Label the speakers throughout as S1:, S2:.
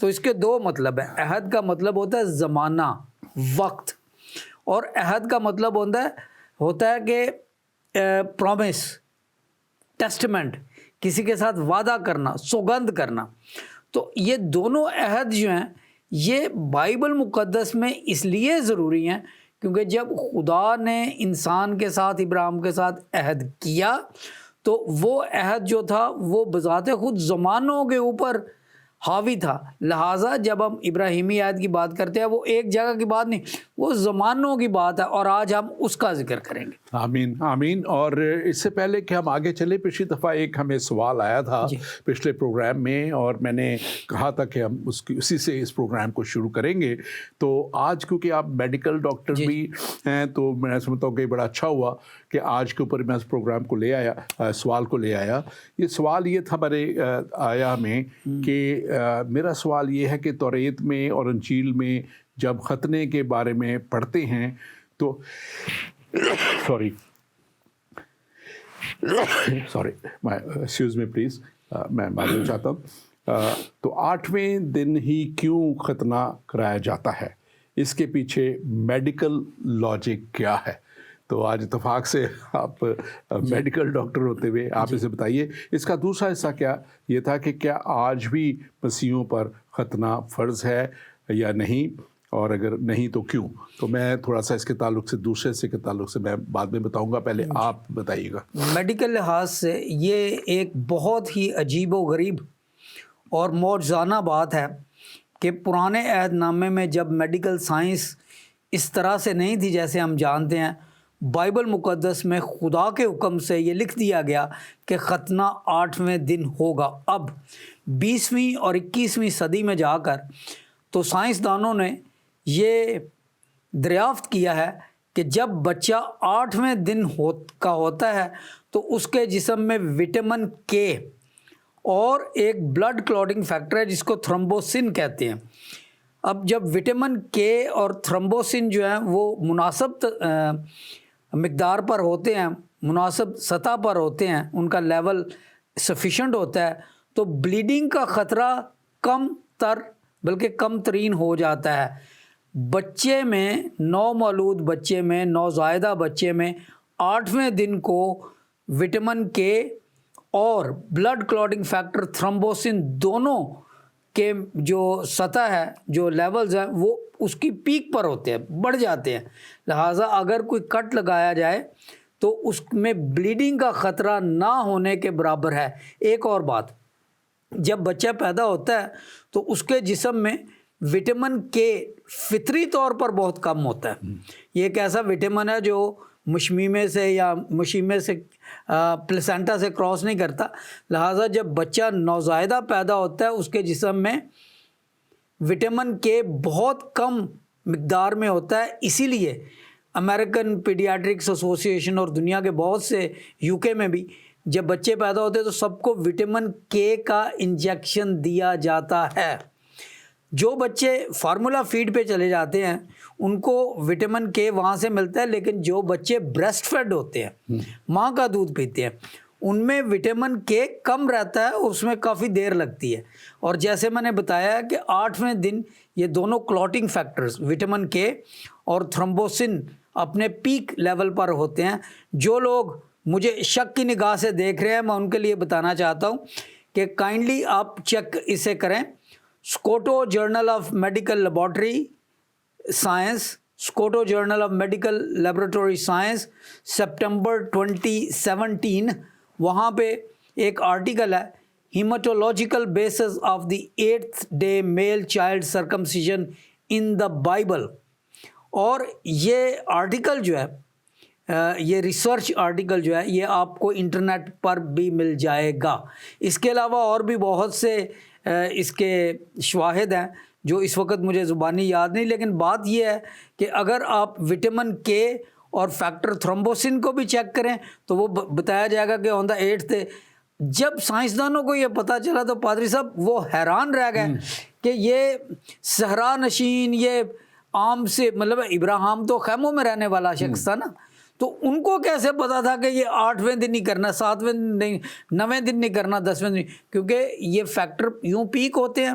S1: تو اس کے دو مطلب ہیں. عہد کا مطلب ہوتا ہے زمانہ، وقت، اور عہد کا مطلب ہوتا ہے کہ پرومس، ٹیسٹمنٹ، کسی کے ساتھ وعدہ کرنا، سوگند کرنا. تو یہ دونوں عہد جو ہیں یہ بائبل مقدس میں اس لیے ضروری ہیں کیونکہ جب خدا نے انسان کے ساتھ، ابراہیم کے ساتھ عہد کیا تو وہ عہد جو تھا وہ بذات خود زمانوں کے اوپر حاوی تھا. لہٰذا جب ہم ابراہیمی عہد کی بات کرتے ہیں وہ ایک جگہ کی بات نہیں، وہ زمانوں کی بات ہے، اور آج ہم اس کا ذکر کریں گے.
S2: آمین آمین. اور اس سے پہلے کہ ہم آگے چلے، پچھلی دفعہ ایک ہمیں سوال آیا تھا پچھلے پروگرام میں، اور میں نے کہا تھا کہ ہم اسی سے اس پروگرام کو شروع کریں گے. تو آج کیونکہ آپ میڈیکل ڈاکٹر بھی ہیں تو میں سمجھتا ہوں کہ بڑا اچھا ہوا کہ آج کے اوپر میں اس پروگرام کو لے آیا، سوال کو لے آیا. یہ سوال یہ تھا میرے آیا میں کہ میرا سوال یہ ہے کہ توریت میں اور انجیل میں جب ختنے کے بارے میں پڑھتے ہیں تو سوری ایکسکیوز می پلیز، میں معذرت چاہتا ہوں. تو 8ویں دن ہی کیوں ختنہ کرایا جاتا ہے؟ اس کے پیچھے میڈیکل لاجک کیا ہے؟ تو آج اتفاق سے آپ میڈیکل ڈاکٹر ہوتے ہوئے آپ اسے بتائیے. اس کا دوسرا حصہ کیا یہ تھا کہ کیا آج بھی مسیحیوں پر ختنہ فرض ہے یا نہیں، اور اگر نہیں تو کیوں؟ تو میں تھوڑا سا اس کے تعلق سے، دوسرے سے کے تعلق سے میں بعد میں بتاؤں گا، پہلے آپ بتائیے گا.
S1: میڈیکل لحاظ سے یہ ایک بہت ہی عجیب و غریب اور معجزانہ بات ہے کہ پرانے عہد نامے میں جب میڈیکل سائنس اس طرح سے نہیں تھی جیسے ہم جانتے ہیں، بائبل مقدس میں خدا کے حکم سے یہ لکھ دیا گیا کہ ختنہ 8ویں دن ہوگا. اب 20ویں اور 21ویں صدی میں جا کر تو سائنسدانوں نے یہ دریافت کیا ہے کہ جب بچہ 8ویں دن کا ہوتا ہے تو اس کے جسم میں وٹامن کے اور ایک بلڈ کلوٹنگ فیکٹر ہے جس کو تھرمبوسن کہتے ہیں. اب جب وٹامن کے اور تھرمبوسن جو ہیں وہ مناسب مقدار پر ہوتے ہیں، مناسب سطح پر ہوتے ہیں، ان کا لیول سفیشینٹ ہوتا ہے، تو بلیڈنگ کا خطرہ کم تر بلکہ کم ترین ہو جاتا ہے. بچے میں، نومولود بچے میں، نوزائیدہ بچے میں 8ویں دن کو وٹامن کے اور بلڈ کلوٹنگ فیکٹر تھرمبوسن دونوں کے جو سطح ہے، جو لیولز ہیں، وہ اس کی پیک پر ہوتے ہیں، بڑھ جاتے ہیں. لہٰذا اگر کوئی کٹ لگایا جائے تو اس میں بلیڈنگ کا خطرہ نہ ہونے کے برابر ہے. ایک اور بات، جب بچہ پیدا ہوتا ہے تو اس کے جسم میں وٹامن کے فطری طور پر بہت کم ہوتا ہے. یہ ایک ایسا وٹامن ہے جو مشمیمے سے یا مشیمے سے پلیسنٹا سے کراس نہیں کرتا. لہٰذا جب بچہ نوزائیدہ پیدا ہوتا ہے اس کے جسم میں وٹامن کے بہت کم مقدار میں ہوتا ہے. اسی لیے امریکن پیڈیاٹرکس ایسوسی ایشن اور دنیا کے بہت سے UK میں بھی جب بچے پیدا ہوتے ہیں تو سب کو وٹامن کے کا انجیکشن دیا جاتا ہے. جو بچے فارمولا فیڈ پہ چلے جاتے ہیں ان کو وٹامن کے وہاں سے ملتا ہے، لیکن جو بچے بریسٹ فیڈ ہوتے ہیں، ماں کا دودھ پیتے ہیں، ان میں وٹامن کے کم رہتا ہے اور اس میں کافی دیر لگتی ہے. اور جیسے میں نے بتایا کہ 8ویں دن یہ دونوں کلوٹنگ فیکٹرز وٹامن کے اور تھرمبوسن اپنے پیک لیول پر ہوتے ہیں. جو لوگ مجھے شک کی نگاہ سے دیکھ رہے ہیں میں ان کے لیے بتانا چاہتا ہوں کہ کائنڈلی آپ چیک اسے کریں. Scoto journal of medical laboratory science, Scoto journal of medical laboratory science, September 2017، وہاں پہ ایک آرٹیکل ہے haematological basis of the 8th day male child circumcision in the Bible. اور یہ آرٹیکل جو ہے، یہ ریسرچ آرٹیکل جو ہے، یہ آپ کو انٹرنیٹ پر بھی مل جائے گا. اس کے علاوہ اور بھی بہت سے اس کے شواہد ہیں جو اس وقت مجھے زبانی یاد نہیں، لیکن بات یہ ہے کہ اگر آپ وٹامن کے اور فیکٹر تھرمبوسن کو بھی چیک کریں تو وہ بتایا جائے گا کہ آن دا 8th ڈے. جب سائنسدانوں کو یہ پتہ چلا تو پادری صاحب وہ حیران رہ گئے کہ یہ صحرا نشین، یہ عام سے مطلب ابراہیم تو خیموں میں رہنے والا شخص تھا نا، تو ان کو کیسے پتا تھا کہ یہ 8ویں دن نہیں کرنا، 7ویں دن نہیں، 9ویں دن نہیں کرنا، 10ویں دن، کیونکہ یہ فیکٹر یوں پیک ہوتے ہیں.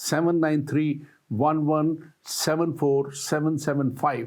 S2: 793 11 74775।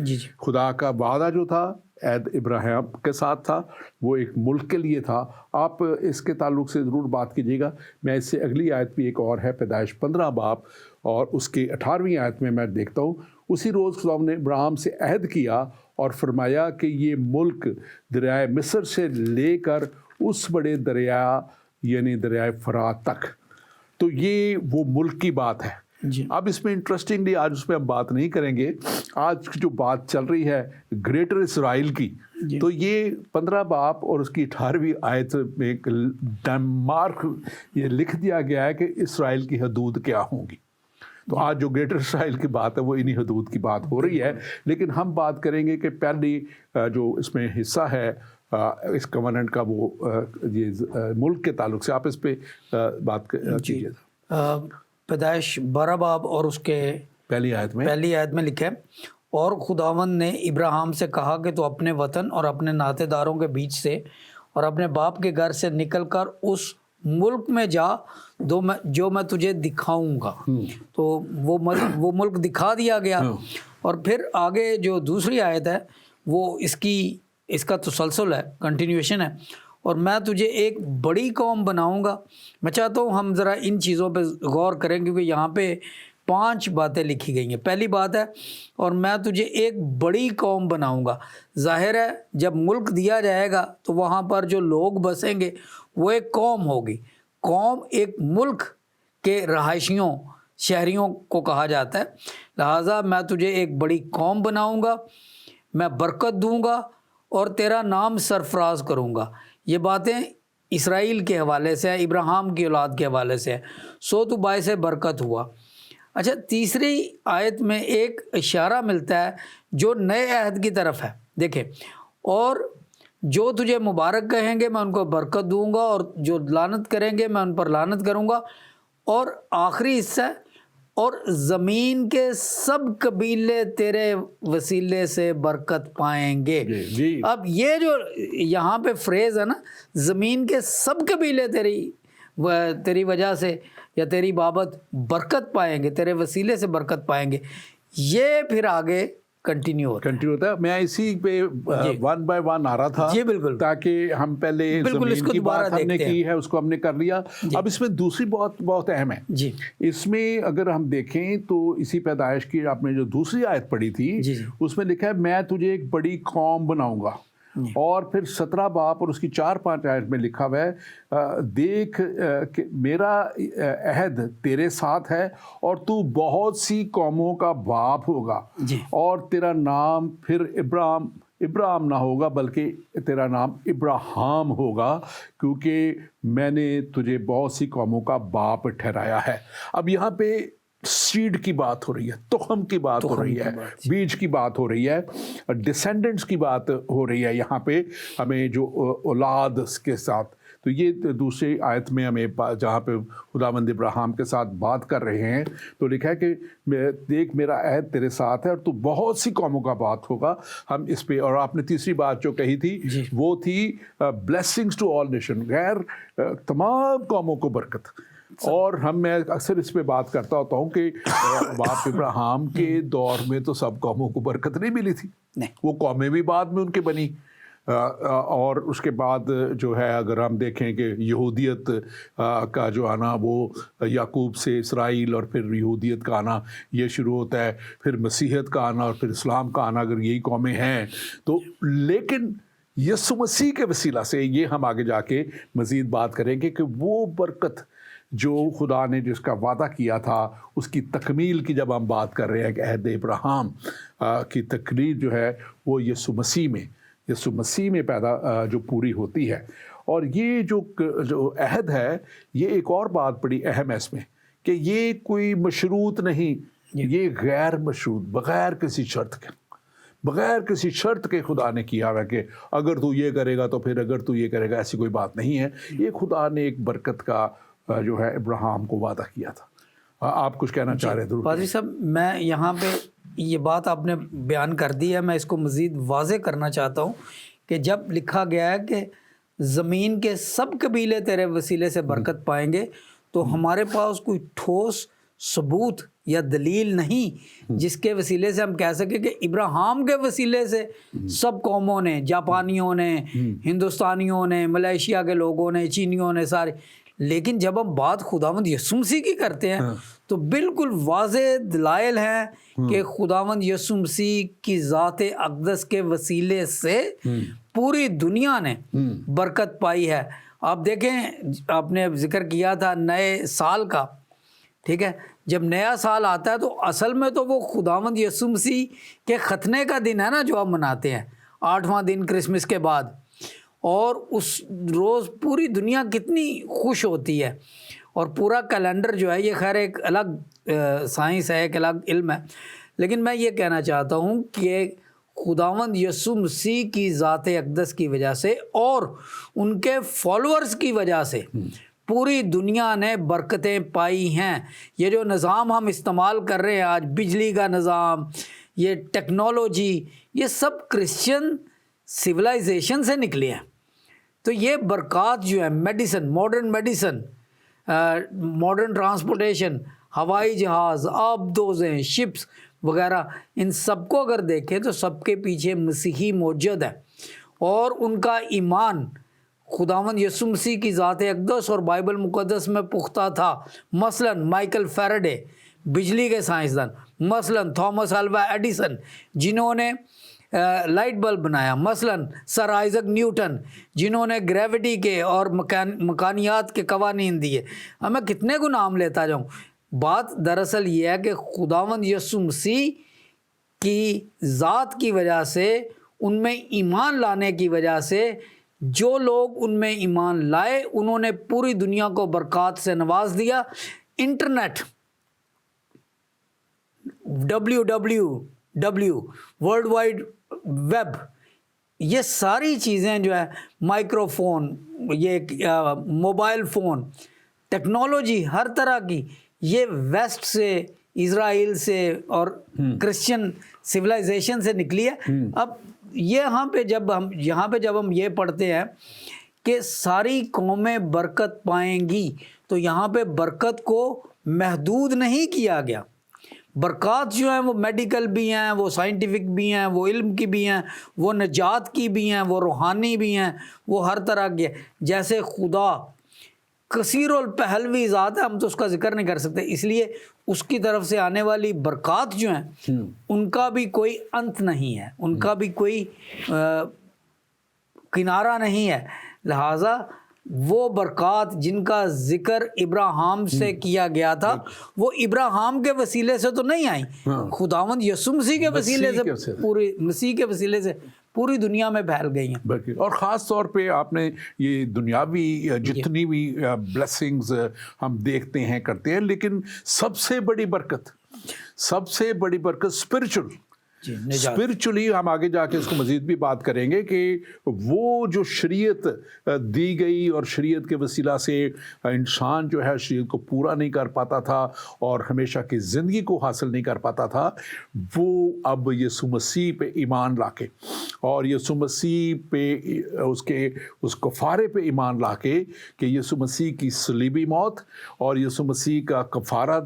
S1: جی جی
S2: خدا کا وعدہ جو تھا عہد ابراہیم کے ساتھ تھا، وہ ایک ملک کے لیے تھا۔ آپ اس کے تعلق سے ضرور بات کیجیے گا۔ میں اس سے اگلی آیت بھی ایک اور ہے، پیدائش 15 باب اور اس کی 18ویں آیت میں دیکھتا ہوں، اسی روز خدا نے ابراہیم سے عہد کیا اور فرمایا کہ یہ ملک دریائے مصر سے لے کر اس بڑے دریا یعنی دریائے فرات تک، تو یہ وہ ملک کی بات ہے۔
S1: جی
S2: اب اس میں انٹرسٹنگلی آج اس پہ ہم بات نہیں کریں گے، آج جو بات چل رہی ہے گریٹر اسرائیل کی، تو یہ 15 باب اور اس کی 18ویں آیت میں ایک مارک یہ لکھ دیا گیا ہے کہ اسرائیل کی حدود کیا ہوں گی۔ تو آج جو گریٹر اسرائیل کی بات ہے وہ انہی حدود کی بات ہو رہی ہے، لیکن ہم بات کریں گے کہ پہلی جو اس میں حصہ ہے اس کوننٹ کا، وہ یہ ملک کے تعلق سے آپ اس پہ بات کیجیے۔
S1: پیدائش 12 باب اور اس کے
S2: پہلی آیت میں
S1: لکھا ہے، اور خداوند نے ابراہیم سے کہا کہ تو اپنے وطن اور اپنے ناطے داروں کے بیچ سے اور اپنے باپ کے گھر سے نکل کر اس ملک میں جا جو میں تجھے دکھاؤں گا۔ تو وہ ملک دکھا دیا گیا، اور پھر آگے جو دوسری آیت ہے وہ اس کا تسلسل ہے، کنٹینیوشن ہے، اور میں تجھے ایک بڑی قوم بناؤں گا۔ میں چاہتا ہوں ہم ذرا ان چیزوں پہ غور کریں، کیونکہ یہاں پہ 5 باتیں لکھی گئی ہیں۔ پہلی بات ہے، اور میں تجھے ایک بڑی قوم بناؤں گا۔ ظاہر ہے جب ملک دیا جائے گا تو وہاں پر جو لوگ بسیں گے وہ ایک قوم ہوگی۔ قوم ایک ملک کے رہائشیوں، شہریوں کو کہا جاتا ہے۔ لہٰذا میں تجھے ایک بڑی قوم بناؤں گا، میں برکت دوں گا اور تیرا نام سرفراز کروں گا۔ یہ باتیں اسرائیل کے حوالے سے ہیں، ابراہیم کی اولاد کے حوالے سے ہیں۔ سو تو باعث برکت ہوا۔ اچھا، تیسری آیت میں ایک اشارہ ملتا ہے جو نئے عہد کی طرف ہے۔ دیکھیں، اور جو تجھے مبارک کہیں گے میں ان کو برکت دوں گا، اور جو لعنت کریں گے میں ان پر لعنت کروں گا۔ اور آخری حصہ ہے، اور زمین کے سب قبیلے تیرے وسیلے سے برکت پائیں گے۔
S2: جی
S1: اب یہ جو یہاں پہ فریز ہے نا، زمین کے سب قبیلے تیری وجہ سے یا تیری بابت برکت پائیں گے، تیرے وسیلے سے برکت پائیں گے، یہ پھر آگے کنٹینیو ہوتا ہے۔
S2: میں اسی پہ 1 by 1 آ رہا تھا،
S1: جی بالکل،
S2: تاکہ ہم پہلے زمین کی بات ہم نے کی ہے، اس کو ہم نے کر لیا۔ اب اس میں دوسری بہت اہم ہے
S1: جی،
S2: اس میں اگر ہم دیکھیں تو اسی پیدائش کی آپ نے جو دوسری آیت پڑھی تھی اس میں لکھا ہے میں تجھے ایک بڑی قوم بناؤں گا، اور پھر 17 باب اور اس کی 4-5 آیت میں لکھا ہوا ہے دیکھ کہ میرا عہد تیرے ساتھ ہے اور تو بہت سی قوموں کا باپ ہوگا، اور تیرا نام پھر ابراہیم نہ ہوگا بلکہ تیرا نام ابراہیم ہوگا، کیونکہ میں نے تجھے بہت سی قوموں کا باپ ٹھہرایا ہے۔ اب یہاں پہ سیڈ کی بات ہو رہی ہے، تخم کی بات ہو رہی ہے، بیج کی بات ہو رہی ہے، ڈسینڈنٹس کی بات ہو رہی ہے یہاں پہ، ہمیں جو اولاد کے ساتھ۔ تو یہ دوسری آیت میں ہمیں جہاں پہ خداوند ابراہیم کے ساتھ بات کر رہے ہیں تو لکھا ہے کہ دیکھ میرا عہد تیرے ساتھ ہے اور تو بہت سی قوموں کا بات ہوگا۔ ہم اس پہ، اور آپ نے تیسری بات جو کہی تھی وہ تھی بلیسنگز ٹو آل نیشن، غیر تمام قوموں کو برکت۔ اور میں اکثر اس پہ بات کرتا ہوتا ہوں کہ باپ ابراہیم کے دور میں تو سب قوموں کو برکت نہیں ملی تھی، وہ قومیں بھی بعد میں ان کے بنی، اور اس کے بعد جو ہے اگر ہم دیکھیں کہ یہودیت کا جو آنا وہ یعقوب سے اسرائیل، اور پھر یہودیت کا آنا یہ شروع ہوتا ہے، پھر مسیحیت کا آنا اور پھر اسلام کا آنا، اگر یہی قومیں ہیں تو، لیکن یسوع مسیح کے وسیلہ سے یہ ہم آگے جا کے مزید بات کریں گے کہ وہ برکت جو خدا نے جس کا وعدہ کیا تھا اس کی تکمیل کی جب ہم بات کر رہے ہیں کہ عہد ابراہیم کی تکمیل جو ہے وہ یسوع مسیح میں پیدا جو پوری ہوتی ہے۔ اور یہ جو عہد ہے، یہ ایک اور بات بڑی اہم ہے اس میں کہ یہ کوئی مشروط نہیں، یہ غیر مشروط، بغیر کسی شرط کے خدا نے کیا ہوا کہ اگر تو یہ کرے گا تو پھر اگر تو یہ کرے گا، ایسی کوئی بات نہیں ہے۔ یہ خدا نے ایک برکت کا جو ہے ابراہیم کو وعدہ کیا تھا۔ آپ کچھ کہنا چاہ رہے ہیں؟
S1: قاضی صاحب، میں یہاں پہ یہ بات آپ نے بیان کر دی ہے، میں اس کو مزید واضح کرنا چاہتا ہوں کہ جب لکھا گیا ہے کہ زمین کے سب قبیلے تیرے وسیلے سے برکت پائیں گے، تو ہمارے پاس کوئی ٹھوس ثبوت یا دلیل نہیں جس کے وسیلے سے ہم کہہ سکیں کہ ابراہیم کے وسیلے سے سب قوموں نے، جاپانیوں نے، ہندوستانیوں نے، ملیشیا کے لوگوں نے، چینیوں نے، سارے. لیکن جب ہم بات خداوند یسوع مسیح کی کرتے ہیں تو بالکل واضح دلائل ہیں کہ خداوند یسوع مسیح کی ذات اقدس کے وسیلے سے پوری دنیا نے برکت پائی ہے. آپ دیکھیں، آپ نے ذکر کیا تھا نئے سال کا، ٹھیک ہے، جب نیا سال آتا ہے تو اصل میں تو وہ خداوند یسوع مسیح کے ختنے کا دن ہے نا جو ہم مناتے ہیں، 8واں دن کرسمس کے بعد. اور اس روز پوری دنیا کتنی خوش ہوتی ہے. اور پورا کیلنڈر جو ہے یہ خیر ایک الگ سائنس ہے، ایک الگ علم ہے. لیکن میں یہ کہنا چاہتا ہوں کہ خداوند یسوع مسیح کی ذات اقدس کی وجہ سے اور ان کے فالوورز کی وجہ سے پوری دنیا نے برکتیں پائی ہیں. یہ جو نظام ہم استعمال کر رہے ہیں آج، بجلی کا نظام، یہ ٹیکنالوجی، یہ سب کرسچن سویلائزیشن سے نکلے ہیں. تو یہ برکات جو ہے، میڈیسن، ماڈرن ٹرانسپورٹیشن، ہوائی جہاز، آبدوزیں، شپس وغیرہ، ان سب کو اگر دیکھیں تو سب کے پیچھے مسیحی موجود ہے. اور ان کا ایمان خداوند یسوع مسیح کی ذات اقدس اور بائبل مقدس میں پختہ تھا. مثلا مائیکل فیراڈے، بجلی کے سائنسدان، مثلا تھامس الوا ایڈیسن جنہوں نے لائٹ بلب بنایا، مثلا سر آئزک نیوٹن جنہوں نے گریوٹی کے اور مکانیات کے قوانین دیے. اب میں کتنے کو نام لیتا جاؤں. بات دراصل یہ ہے کہ خداوند یسوع مسیح کی ذات کی وجہ سے، ان میں ایمان لانے کی وجہ سے، جو لوگ ان میں ایمان لائے انہوں نے پوری دنیا کو برکات سے نواز دیا. Internet, WWW، world wide web, یہ ساری چیزیں جو ہے، مائکرو فون، یہ موبائل فون، ٹیکنالوجی ہر طرح کی، یہ ویسٹ سے، اسرائیل سے اور کرسچن سویلائزیشن سے نکلی ہے. اب یہاں پہ جب ہم یہ پڑھتے ہیں کہ ساری قومیں برکت پائیں گی، تو یہاں پہ برکت کو محدود نہیں کیا گیا. برکات جو ہیں وہ میڈیکل بھی ہیں، وہ سائنٹیفک بھی ہیں، وہ علم کی بھی ہیں، وہ نجات کی بھی ہیں، وہ روحانی بھی ہیں، وہ ہر طرح کے. جیسے خدا کثیر الپہلوی ذات ہے، ہم تو اس کا ذکر نہیں کر سکتے، اس لیے اس کی طرف سے آنے والی برکات جو ہیں ان کا بھی کوئی انت نہیں ہے، ان کا بھی کوئی کنارہ نہیں ہے. لہٰذا وہ برکات جن کا ذکر ابراہیم سے کیا گیا تھا وہ ابراہیم کے وسیلے سے تو نہیں آئیں، خداوند یسوع مسیح کے وسیلے سے، پوری مسیح کے وسیلے سے پوری دنیا میں پھیل گئی ہیں.
S2: اور خاص طور پہ آپ نے یہ دنیاوی جتنی بھی بلیسنگز ہم دیکھتے ہیں کرتے ہیں، لیکن سب سے بڑی برکت اسپرچولی ہم آگے جا کے اس کو مزید بھی بات کریں گے کہ وہ جو شریعت دی گئی اور شریعت کے وسیلہ سے انسان جو ہے شریعت کو پورا نہیں کر پاتا تھا اور ہمیشہ کی زندگی کو حاصل نہیں کر پاتا تھا، وہ اب یسوع مسیح پہ ایمان لا کے اور یسوع مسیح پہ اس کفارے پہ ایمان لا کے کہ یسوع مسیح کی صلیبی موت اور یسوع مسیح کا کفارہ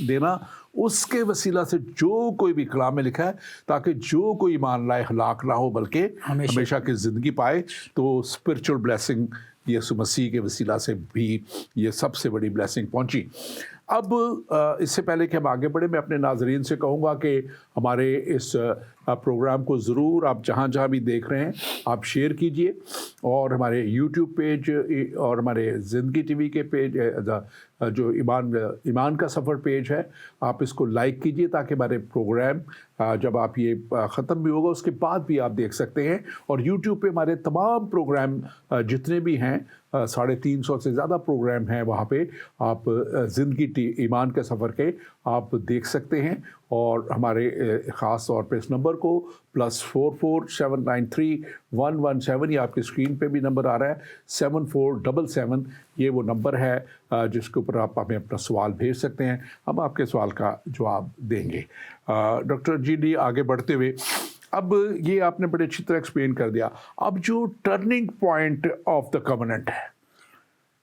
S2: دینا، اس کے وسیلہ سے جو کوئی بھی کلام میں لکھا ہے تاکہ جو کوئی ایمان لائے ہلاک نہ ہو بلکہ ہمیشہ کی زندگی پائے. تو اسپرچل بلیسنگ یسوع مسیح کے وسیلہ سے بھی یہ سب سے بڑی بلیسنگ پہنچی. اب اس سے پہلے کہ ہم آگے بڑھیں، میں اپنے ناظرین سے کہوں گا کہ ہمارے اس پروگرام کو ضرور آپ جہاں جہاں بھی دیکھ رہے ہیں آپ شیئر کیجئے، اور ہمارے یوٹیوب پیج اور ہمارے زندگی ٹی وی کے پیج جو ایمان کا سفر پیج ہے، آپ اس کو لائک کیجئے تاکہ ہمارے پروگرام جب آپ یہ ختم بھی ہوگا اس کے بعد بھی آپ دیکھ سکتے ہیں. اور یوٹیوب پہ ہمارے تمام پروگرام جتنے بھی ہیں، 350 سے زیادہ پروگرام ہیں، وہاں پہ آپ زندگی ایمان کے سفر کے آپ دیکھ سکتے ہیں. اور ہمارے خاص طور پہ اس نمبر کو +44793117، یہ آپ کی اسکرین پہ بھی نمبر آ رہا ہے، 7477، یہ وہ نمبر ہے جس کے اوپر آپ ہمیں اپنا سوال بھیج سکتے ہیں، ہم آپ کے سوال کا جواب دیں گے. ڈاکٹر جی آگے بڑھتے ہوئے، اب یہ آپ نے بڑے اچھی طرح ایکسپلین کر دیا. اب جو turning point of the covenant ہے،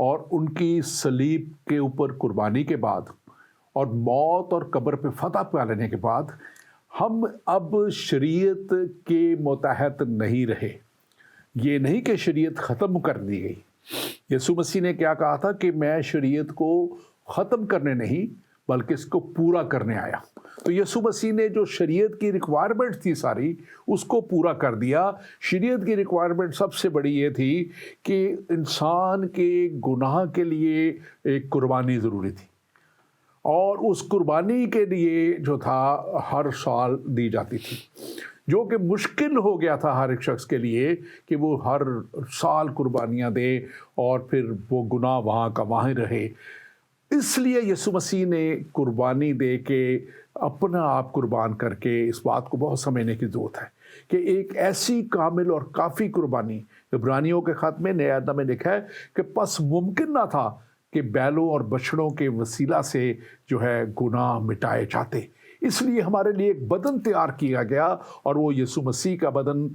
S2: اور ان کی صلیب کے اوپر قربانی کے بعد اور موت اور قبر پہ فتح پا لینے کے بعد ہم اب شریعت کے متحد نہیں رہے. یہ نہیں کہ شریعت ختم کر دی گئی. یسوع مسیح نے کیا کہا تھا کہ میں شریعت کو ختم کرنے نہیں بلکہ اس کو پورا کرنے آیا. تو یسوع مسیح نے جو شریعت کی ریکوائرمنٹ تھی ساری اس کو پورا کر دیا. شریعت کی ریکوائرمنٹ سب سے بڑی یہ تھی کہ انسان کے گناہ کے لیے ایک قربانی ضروری تھی، اور اس قربانی کے لیے جو تھا ہر سال دی جاتی تھی، جو کہ مشکل ہو گیا تھا ہر ایک شخص کے لیے کہ وہ ہر سال قربانیاں دے اور پھر وہ گناہ وہاں کا وہیں رہے. اس لیے یسوع مسیح نے قربانی دے کے اپنا آپ قربان کر کے اس بات کو بہت سمجھنے کی ضرورت ہے کہ ایک ایسی کامل اور کافی قربانی. عبرانیوں کے خط میں نئے عہد میں لکھا ہے کہ پس ممکن نہ تھا کہ بیلوں اور بچڑوں کے وسیلہ سے جو ہے گناہ مٹائے جاتے، اس لیے ہمارے لیے ایک بدن تیار کیا گیا، اور وہ یسوع مسیح کا بدن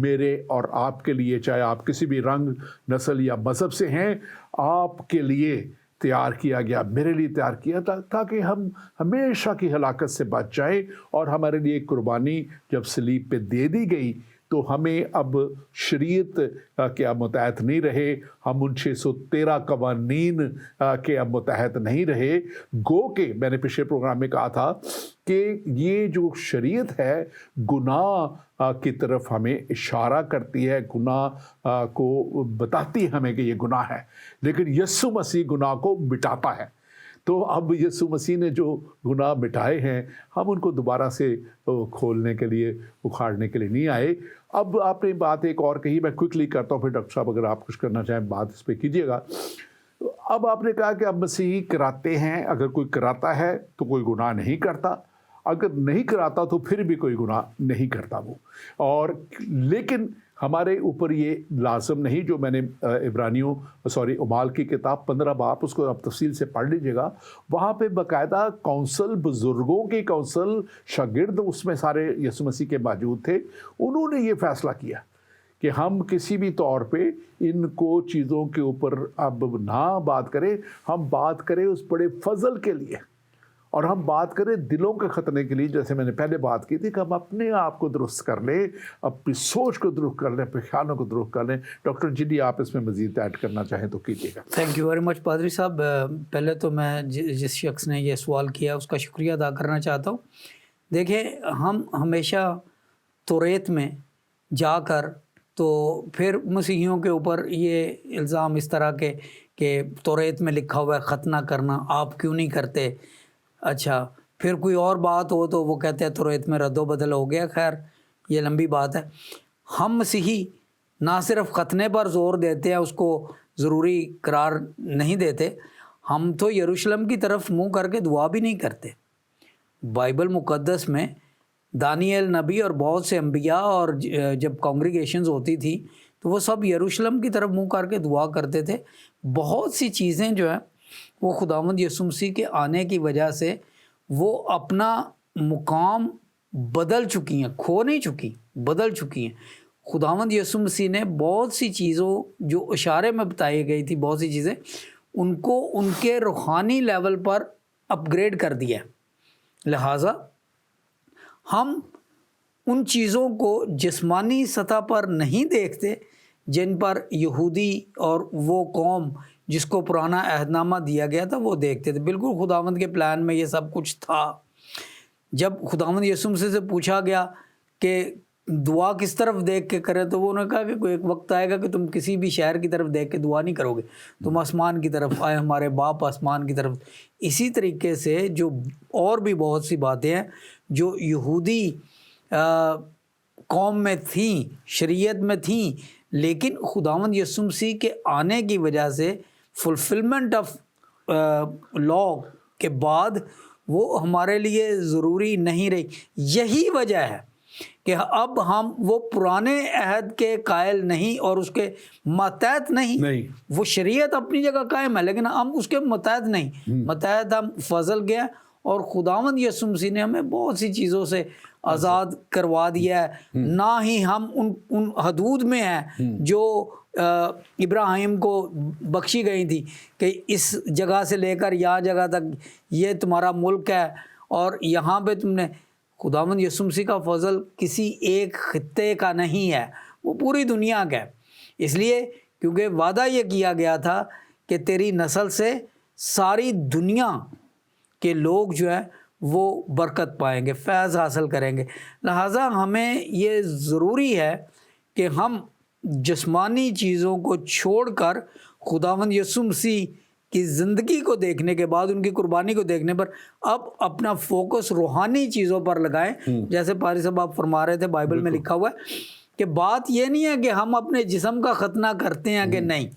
S2: میرے اور آپ کے لیے، چاہے آپ کسی بھی رنگ، نسل یا مذہب سے ہیں، آپ کے لیے تیار کیا گیا، میرے لیے تیار کیا تھا تاکہ ہم ہمیشہ کی ہلاکت سے بچ جائیں. اور ہمارے لیے ایک قربانی جب صلیب پہ دے دی گئی تو ہمیں اب شریعت کے اب متحد نہیں رہے، ہم ان 613 قوانین کے اب متحد نہیں رہے. گو کہ میں نے پچھلے پروگرام میں کہا تھا کہ یہ جو شریعت ہے گناہ کی طرف ہمیں اشارہ کرتی ہے، گناہ کو بتاتی ہے ہمیں کہ یہ گناہ ہے، لیکن یسوع مسیح گناہ کو مٹاتا ہے. تو اب یسوع مسیح نے جو گناہ مٹائے ہیں ہم ان کو دوبارہ سے کھولنے کے لیے، اکھاڑنے کے لیے نہیں آئے. اب آپ نے بات ایک اور کہی، میں کوئکلی کرتا ہوں، پھر ڈاکٹر صاحب اگر آپ کچھ کرنا چاہیں بات اس پہ کیجیے گا. اب آپ نے کہا کہ اب مسیحی کراتے ہیں، اگر کوئی کراتا ہے تو کوئی گناہ نہیں کرتا، اگر نہیں کراتا تو پھر بھی کوئی گناہ نہیں کرتا وہ. اور لیکن ہمارے اوپر یہ لازم نہیں، جو میں نے اعمال کی کتاب 15 باب، اس کو آپ تفصیل سے پڑھ لیجیے گا، وہاں پہ باقاعدہ کونسل، بزرگوں کی کونسل، شاگرد اس میں سارے یسوع مسیح کے موجود تھے. انہوں نے یہ فیصلہ کیا کہ ہم کسی بھی طور پہ ان کو چیزوں کے اوپر اب نہ بات کریں، ہم بات کریں اس بڑے فضل کے لیے، اور ہم بات کریں دلوں کے ختنے کے لیے. جیسے میں نے پہلے بات کی تھی کہ ہم اپنے آپ کو درست کر لیں، اپنی سوچ کو درست کر لیں، اپنے خیالوں کو درست کر لیں. ڈاکٹر جی آپ اس میں مزید ایڈ کرنا چاہیں تو کیجیے گا.
S1: تھینک یو ویری مچ پادری صاحب. پہلے تو میں جس شخص نے یہ سوال کیا اس کا شکریہ ادا کرنا چاہتا ہوں. دیکھیں، ہم ہمیشہ توریت میں جا کر تو پھر مسیحیوں کے اوپر یہ الزام اس طرح کے کہ توریت میں لکھا ہوا ہے ختنہ کرنا، آپ کیوں نہیں کرتے؟ اچھا، پھر کوئی اور بات ہو تو وہ کہتے ہیں توریت میں رد و بدل ہو گیا. خیر، یہ لمبی بات ہے. ہم مسیحی نہ صرف ختنے پر زور دیتے ہیں، اس کو ضروری قرار نہیں دیتے، ہم تو یروشلم کی طرف منہ کر کے دعا بھی نہیں کرتے. بائبل مقدس میں دانیل نبی اور بہت سے انبیاء اور جب کانگریگیشنز ہوتی تھی تو وہ سب یروشلم کی طرف منہ کر کے دعا کرتے تھے. بہت سی چیزیں جو ہیں وہ خداوند یسوع مسیح کے آنے کی وجہ سے وہ اپنا مقام بدل چکی ہیں، کھو نہیں چکی، بدل چکی ہیں. خداوند یسوع مسیح نے بہت سی چیزوں جو اشارے میں بتائی گئی تھی، بہت سی چیزیں ان کو ان کے روحانی لیول پر اپ گریڈ کر دیا. لہٰذا ہم ان چیزوں کو جسمانی سطح پر نہیں دیکھتے جن پر یہودی اور وہ قوم جس کو پرانا عہد نامہ دیا گیا تھا وہ دیکھتے تھے. بالکل خداوند کے پلان میں یہ سب کچھ تھا. جب خداوند یسوع مسیح سے پوچھا گیا کہ دعا کس طرف دیکھ کے کریں تو انہوں نے کہا کہ کوئی ایک وقت آئے گا کہ تم کسی بھی شہر کی طرف دیکھ کے دعا نہیں کرو گے، تم آسمان کی طرف آئے، ہمارے باپ آسمان کی طرف. اسی طریقے سے جو اور بھی بہت سی باتیں ہیں جو یہودی قوم میں تھیں، شریعت میں تھیں، لیکن خداوند یسوع مسیح کے آنے کی وجہ سے فلفلمنٹ آف لا کے بعد وہ ہمارے لیے ضروری نہیں رہی. یہی وجہ ہے کہ اب ہم وہ پرانے عہد کے قائل نہیں اور اس کے ماتحت نہیں. وہ شریعت اپنی جگہ قائم ہے لیکن ہم اس کے ماتحت نہیں. ماتحت ہم فضل گیا، اور خداوند یسوع مسیح نے ہمیں بہت سی چیزوں سے آزاد کروا دیا ہے، نہ ہی ہم ان حدود میں ہیں جو ابراہیم کو بخشی گئی تھی کہ اس جگہ سے لے کر یا جگہ تک یہ تمہارا ملک ہے، اور یہاں پہ تم نے خداوند یسوع مسیح کا فضل کسی ایک خطے کا نہیں ہے، وہ پوری دنیا کا ہے، اس لیے کیونکہ وعدہ یہ کیا گیا تھا کہ تیری نسل سے ساری دنیا کے لوگ جو ہیں وہ برکت پائیں گے، فیض حاصل کریں گے۔ لہٰذا ہمیں یہ ضروری ہے کہ ہم جسمانی چیزوں کو چھوڑ کر خداوند یسوع مسیح کی زندگی کو دیکھنے کے بعد، ان کی قربانی کو دیکھنے پر اب اپنا فوکس روحانی چیزوں پر لگائیں۔ جیسے پاری صاحب آپ فرما رہے تھے، بائبل میں لکھا ہوا ہے کہ بات یہ نہیں ہے کہ ہم اپنے جسم کا ختنہ کرتے ہیں کہ نہیں،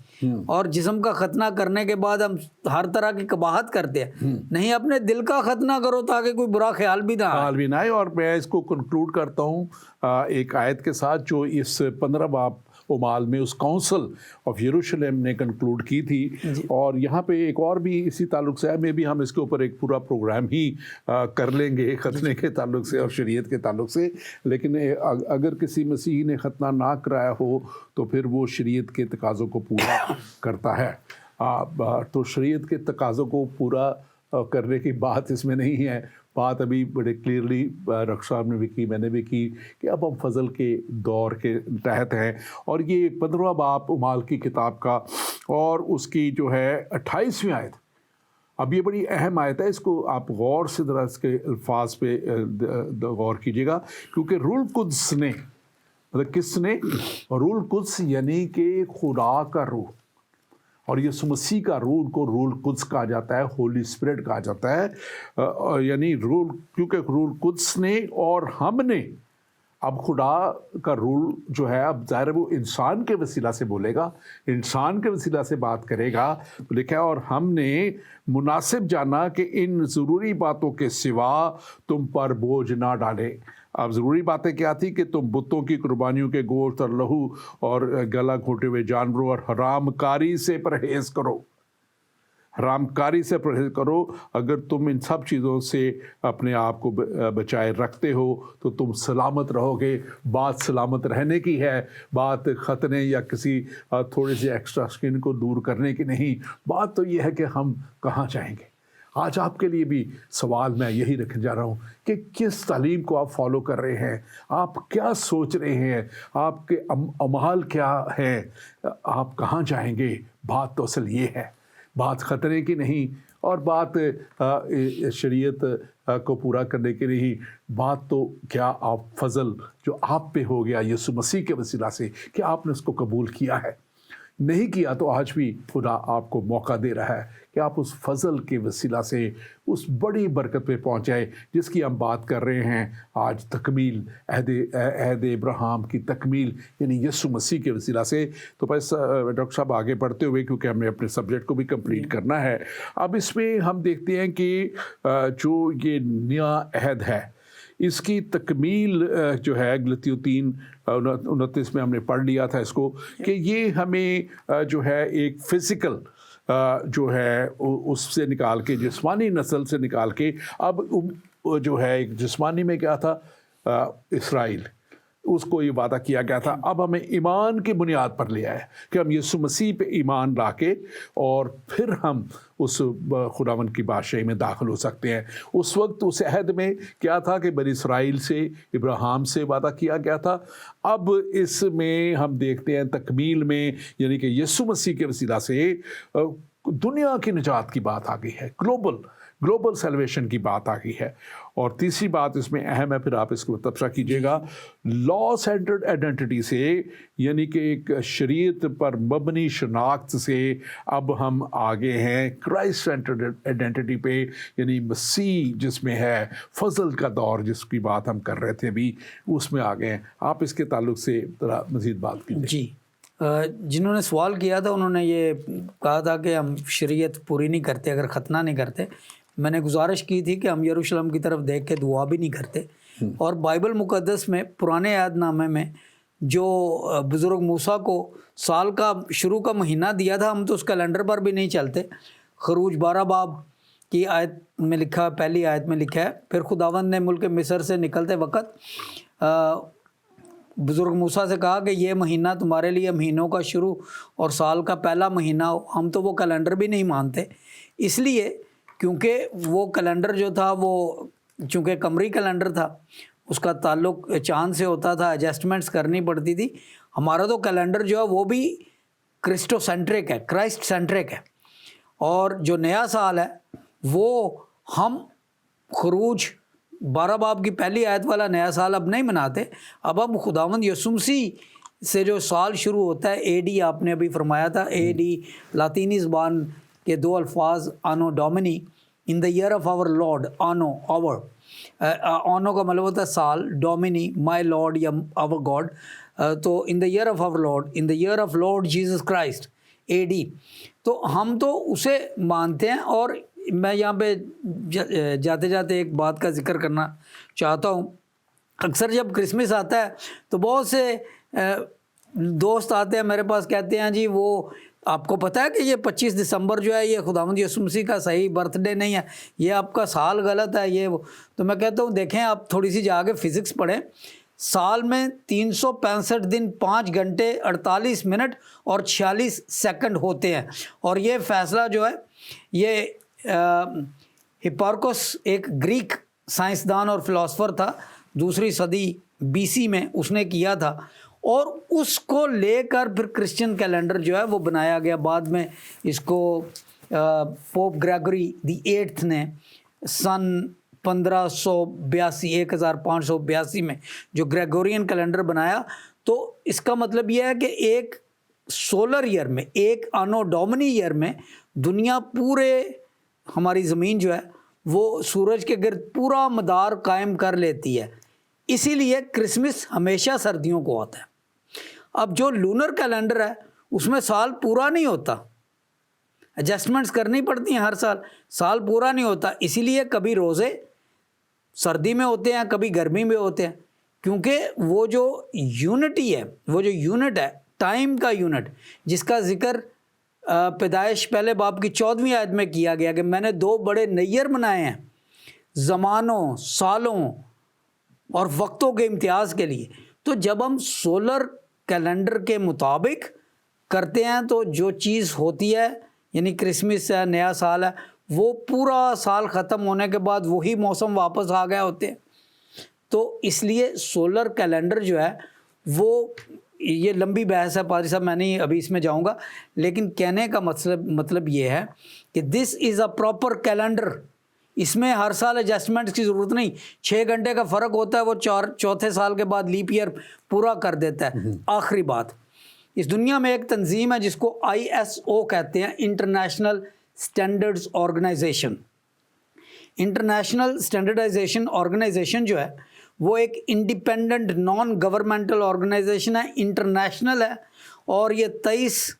S1: اور جسم کا ختنہ کرنے کے بعد ہم ہر طرح کی قباحت کرتے ہیں، نہیں، اپنے دل کا ختنہ کرو تاکہ کوئی برا خیال بھی نہ
S2: آئے۔ اور میں اس کو کنکلوڈ کرتا ہوں ایک آیت کے ساتھ جو اس 15 باب اعمال میں اس کونسل آف یروشلم نے کنکلوڈ کی تھی، اور یہاں پہ ایک اور بھی اسی تعلق سے ہے، میں بھی ہم اس کے اوپر ایک پورا پروگرام ہی کر لیں گے ختنے کے تعلق سے اور شریعت کے تعلق سے، لیکن اگر کسی مسیحی نے ختنہ نہ کرایا ہو تو پھر وہ شریعت کے تقاضوں کو پورا کرتا ہے۔ تو شریعت کے تقاضوں کو پورا کرنے کی بات اس میں نہیں ہے، بات ابھی بڑے کلیئرلی ڈاکٹر صاحب نے بھی کی، میں نے بھی کی، کہ اب ہم فضل کے دور کے تحت ہیں، اور یہ 15واں باب اعمال کی کتاب کا اور اس کی جو ہے 28ویں آیت، اب یہ بڑی اہم آیت ہے، اس کو آپ غور سے ذرا اس کے الفاظ پہ غور کیجیے گا، کیونکہ روح القدس نے، مطلب کس نے؟ روح القدس یعنی کہ خدا کا روح، اور یسوع مسیح کا روح کو روح القدس کہا جاتا ہے، ہولی اسپرٹ کہا جاتا ہے، یعنی روح، کیونکہ روح القدس نے اور ہم نے، اب خدا کا روح جو ہے اب ظاہر وہ انسان کے وسیلہ سے بولے گا، انسان کے وسیلہ سے بات کرے گا، تو لکھا ہے اور ہم نے مناسب جانا کہ ان ضروری باتوں کے سوا تم پر بوجھ نہ ڈالے۔ اب ضروری باتیں کیا تھی؟ کہ تم بتوں کی قربانیوں کے گوشت اور لہو اور گلا گھونٹے ہوئے جانوروں اور حرام کاری سے پرہیز کرو، حرام کاری سے پرہیز کرو۔ اگر تم ان سب چیزوں سے اپنے آپ کو بچائے رکھتے ہو تو تم سلامت رہو گے۔ بات سلامت رہنے کی ہے، بات ختنے یا کسی تھوڑی سی ایکسٹرا سکن کو دور کرنے کی نہیں، بات تو یہ ہے کہ ہم کہاں جائیں گے۔ آج آپ کے لیے بھی سوال میں یہی رکھنے جا رہا ہوں کہ کس تعلیم کو آپ فالو کر رہے ہیں، آپ کیا سوچ رہے ہیں، آپ کے اعمال کیا ہیں، آپ کہاں جائیں گے؟ بات تو اصل یہ ہے، بات خطرے کی نہیں، اور بات شریعت کو پورا کرنے کی نہیں، بات تو کیا آپ فضل جو آپ پہ ہو گیا یسوع مسیح کے وسیلہ سے، کہ آپ نے اس کو قبول کیا ہے۔ نہیں کیا تو آج بھی خدا آپ کو موقع دے رہا ہے کہ آپ اس فضل کے وسیلہ سے اس بڑی برکت پہ پہنچ جائے جس کی ہم بات کر رہے ہیں آج، تکمیل، عہد ابراہیم کی تکمیل، یعنی یسوع مسیح کے وسیلہ سے۔ تو بس ڈاکٹر صاحب آگے بڑھتے ہوئے، کیونکہ ہم نے اپنے سبجیکٹ کو بھی کمپلیٹ کرنا ہے، اب اس میں ہم دیکھتے ہیں کہ جو یہ نیا عہد ہے اس کی تکمیل جو ہے غلطیہ 3:29 میں ہم نے پڑھ لیا تھا اس کو، کہ یہ ہمیں جو ہے ایک فزیکل جو ہے اس سے نکال کے، جسمانی نسل سے نکال کے، اب جو ہے ایک جسمانی میں کیا تھا؟ اسرائیل، اس کو یہ وعدہ کیا گیا تھا، اب ہمیں ایمان کی بنیاد پر لیا ہے کہ ہم یسوع مسیح پہ ایمان لا کے اور پھر ہم اس خداوند کی بادشاہی میں داخل ہو سکتے ہیں۔ اس وقت اس عہد میں کیا تھا کہ بنی اسرائیل سے، ابراہیم سے وعدہ کیا گیا تھا، اب اس میں ہم دیکھتے ہیں تکمیل میں، یعنی کہ یسوع مسیح کے وسیلہ سے دنیا کی نجات کی بات آ گئی ہے، گلوبل سیلویشن کی بات آ گئی ہے۔ اور تیسری بات اس میں اہم ہے، پھر آپ اس کو تبصرہ کیجیے گا، لا سینٹرڈ آئیڈینٹی سے، یعنی کہ ایک شریعت پر مبنی شناخت سے اب ہم آگے ہیں کرائسٹ سینٹرڈ آئیڈینٹی پہ، یعنی مسیح جس میں ہے، فضل کا دور جس کی بات ہم کر رہے تھے بھی، اس میں آگے ہیں۔ آپ اس کے تعلق سے ذرا مزید بات کیجیے۔
S1: جی، جنہوں نے سوال کیا تھا انہوں نے یہ کہا تھا کہ ہم شریعت پوری نہیں کرتے اگر ختنہ نہیں کرتے۔ میں نے گزارش کی تھی کہ ہم یروشلم کی طرف دیکھ کے دعا بھی نہیں کرتے، اور بائبل مقدس میں پرانے عہد نامے میں جو بزرگ موسیٰ کو سال کا شروع کا مہینہ دیا تھا، ہم تو اس کیلنڈر پر بھی نہیں چلتے۔ خروج 12 باب کی آیت میں لکھا، پہلی آیت میں لکھا ہے، پھر خداوند نے ملک مصر سے نکلتے وقت بزرگ موسیٰ سے کہا کہ یہ مہینہ تمہارے لیے مہینوں کا شروع اور سال کا پہلا مہینہ ہو۔ ہم تو وہ کیلنڈر بھی نہیں مانتے، اس لیے کیونکہ وہ کیلنڈر جو تھا وہ چونکہ قمری کیلنڈر تھا، اس کا تعلق چاند سے ہوتا تھا، ایڈجسٹمنٹس کرنی پڑتی تھی۔ ہمارا تو کیلنڈر جو ہے وہ بھی کرسٹو سینٹرک ہے، کرائسٹ سینٹرک ہے، اور جو نیا سال ہے وہ ہم خروج 12 باب کی پہلی آیت والا نیا سال اب نہیں مناتے، اب ہم خداوند یسوع مسیح سے جو سال شروع ہوتا ہے، اے ڈی آپ نے ابھی فرمایا تھا، اے ڈی لاطینی زبان کے دو الفاظ آنو ڈومنی، ان the year of our lord, آنو آور، آنو کا مطلب ہوتا ہے سال، ڈومنی مائی لارڈ یا آور گاڈ، تو in the year of our Lord, in the year of Lord Jesus Christ, A D, تو ہم تو اسے مانتے ہیں۔ اور میں یہاں پہ جاتے جاتے ایک بات کا ذکر کرنا چاہتا ہوں، اکثر جب کرسمس آتا ہے تو بہت سے دوست آتے ہیں میرے پاس، کہتے ہیں جی وہ آپ کو پتہ ہے کہ یہ 25 دسمبر جو ہے یہ خداوند یسوع مسیح کا صحیح برتھ ڈے نہیں ہے، یہ آپ کا سال غلط ہے، یہ وہ۔ تو میں کہتا ہوں دیکھیں آپ تھوڑی سی جا کے فزکس پڑھیں، سال میں 365 دن 5 گھنٹے 48 منٹ اور 46 سیکنڈ ہوتے ہیں، اور یہ فیصلہ جو ہے یہ ہپارکوس ایک گریک سائنسدان اور فلاسفر تھا، 2 صدی BC میں اس نے کیا تھا، اور اس کو لے کر پھر کرسچن کیلنڈر جو ہے وہ بنایا گیا۔ بعد میں اس کو پوپ گریگوری دی 8 نے سن 1582 میں جو گریگورین کیلنڈر بنایا، تو اس کا مطلب یہ ہے کہ ایک سولر ایئر میں، ایک آنو ڈومنی ایئر میں دنیا پورے، ہماری زمین جو ہے وہ سورج کے گرد پورا مدار قائم کر لیتی ہے، اسی لیے کرسمس ہمیشہ سردیوں کو آتا ہے۔ اب جو لونر کیلنڈر ہے اس میں سال پورا نہیں ہوتا، ایڈجسٹمنٹس کرنی پڑتی ہیں ہر سال، سال پورا نہیں ہوتا، اسی لیے کبھی روزے سردی میں ہوتے ہیں، کبھی گرمی میں ہوتے ہیں، کیونکہ وہ جو یونٹی ہے، وہ جو یونٹ ہے، ٹائم کا یونٹ، جس کا ذکر پیدائش پہلے باب کی 14ویں آیت میں کیا گیا کہ میں نے 2 بڑے نیئر بنائے ہیں زمانوں، سالوں اور وقتوں کے امتیاز کے لیے۔ تو جب ہم سولر کیلنڈر کے مطابق کرتے ہیں تو جو چیز ہوتی ہے، یعنی کرسمس ہے، نیا سال ہے، وہ پورا سال ختم ہونے کے بعد وہی موسم واپس آ گئے ہوتے ہیں۔ تو اس لیے سولر کیلنڈر جو ہے وہ، یہ لمبی بحث ہے پادری صاحب، میں نہیں ابھی اس میں جاؤں گا، لیکن کہنے کا مطلب یہ ہے کہ دس از اے پراپر کیلنڈر، اس میں ہر سال ایڈجسٹمنٹ کی ضرورت نہیں، 6 گھنٹے کا فرق ہوتا ہے، وہ چوتھے سال کے بعد لیپ ایئر پورا کر دیتا ہے۔ آخری بات، اس دنیا میں ایک تنظیم ہے جس کو ISO کہتے ہیں، international standards organization. International standardization organization جو ہے وہ ایک انڈیپینڈنٹ نان گورنمنٹل آرگنائزیشن ہے، انٹرنیشنل ہے، اور یہ 23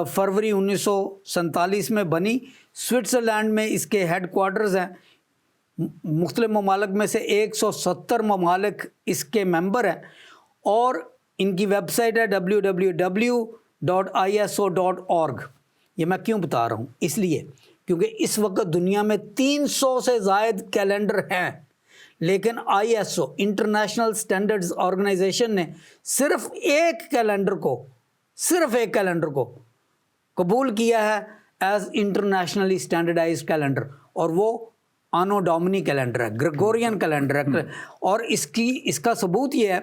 S1: فروری 1947 میں بنی، سوئٹزرلینڈ میں اس کے ہیڈ کوارٹرز ہیں، مختلف ممالک میں سے 170 ممالک اس کے ممبر ہیں، اور ان کی ویب سائٹ ہے www.iso.org۔ یہ میں کیوں بتا رہا ہوں؟ اس لیے کیونکہ اس وقت دنیا میں 300 سے زائد کیلنڈر ہیں، لیکن ISO انٹرنیشنل اسٹینڈرڈز آرگنائزیشن نے صرف ایک کیلنڈر کو قبول کیا ہے ایز انٹرنیشنلی اسٹینڈرڈائزڈ کیلنڈر، اور وہ آنو ڈومنی کیلنڈر ہے، گریگورین کیلنڈر ہے۔ اور اس کا ثبوت یہ ہے